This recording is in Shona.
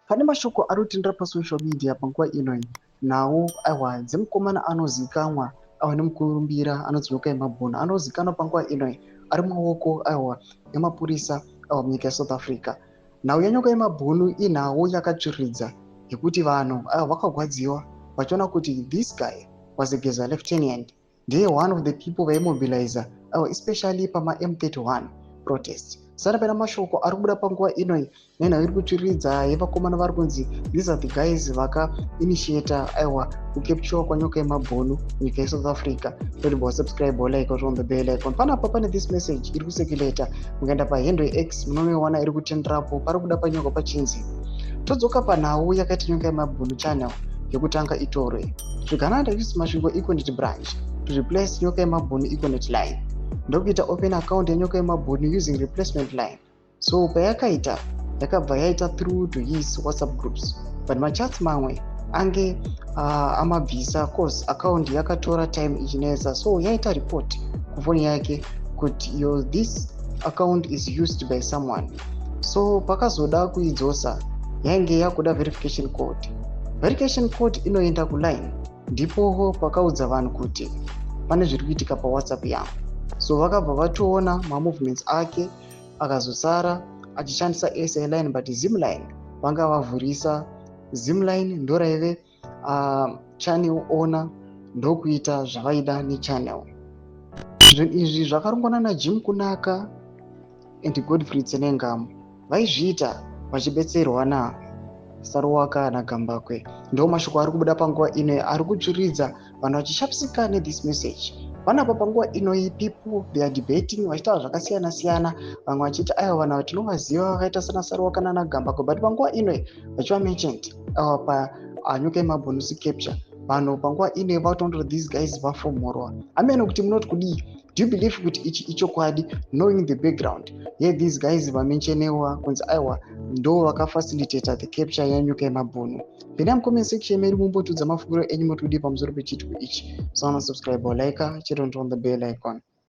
pane mashoko ari kutendera pasocial media panguva ino nawo aiwa dzemukomana anozikamwa awa nemukurumbira anonzi Nyoka Yemabhunu anozikanwa panguva ino ari mumaoko aiwa emapurisa awa munyika yeSouth Africa. Nhau yaNyoka Yemabhunu inhau yakatsviridza yekuti vanhu vakagwadziwa vachiona kuti this guy was a Geza lieutenant, ndiye one of the people vaimobiliza especially pama M31 protest. Saka pana mashoko ari kubuda panguva ino nenhau iri kutsviridza yevakomana vari kunzi these are the guys vakainitiata aiwa kukepture kwaNyoka Yemabhunu munyika yeSouth Africa. Don't subscribe like on the bell icon. Panapa pane this message iri kusekileta mukaenda pahandle X munoiona iri kutenderapo pari kuda panyoka pachinzi todzoka panhau yakaita Nyoka Yemabhunu channel yekutanga itorwe to Canada use masvingo Econet branch to replace Nyoka Yemabhunu Econet line ndokuita open account yaNyoka Yemabhunu using replacement line. So payakaita yakabva yaita through to his WhatsApp groups, but machats mamwe ange amabvisa cause account yakatora time ichinesa, so yaita report kufoni yake kuti this account is used by someone. So pakazoda kuidzosa yainge yakuda verification code inoenda kuline, ndipo pakaudza vanhu kuti pane zviri kuitika paWhatsApp yangu. So vakabva vatoona mamovements ake akazosara achishandisa SA line but Zimline vanga vavhurisa. Zimline ndoraive channel owner ndokuita zvavaida nechannel. Zvinhu izvi zvakarongwa naJim Kunaka and Godfrey Tsenengamu vaizviita vachibetserwa naSaruwaka naGambakwe. Ndo mashoko ari kubuda panguva ino ari kutsviridza vanhu vachishapisika nethis message. Panapa panguva ino people they are debating vachitaura zvakasiyana siyana, vamwe vachiti aiwa vanhu vatinovaziva vakaita sana Saruwaka naGambakwe, but panguva ino vachiva mentioned Nyoka Yemabhunu capture vanhu panguva ino vakutonzwa these guys vafomorwa. Ameno kuti munoti kudii? Do you believe kuti ichi ichokwadi, knowing the background these guys vamentionewa kunzi aiwa ndo vakafacilitata the capture yaNyoka Yemabhunu? Pinda mucomment section meri mumbotudza mafungiro enyu motudi pamusoro pechitiko ichi. So subscribe or like, chero on the bell icon.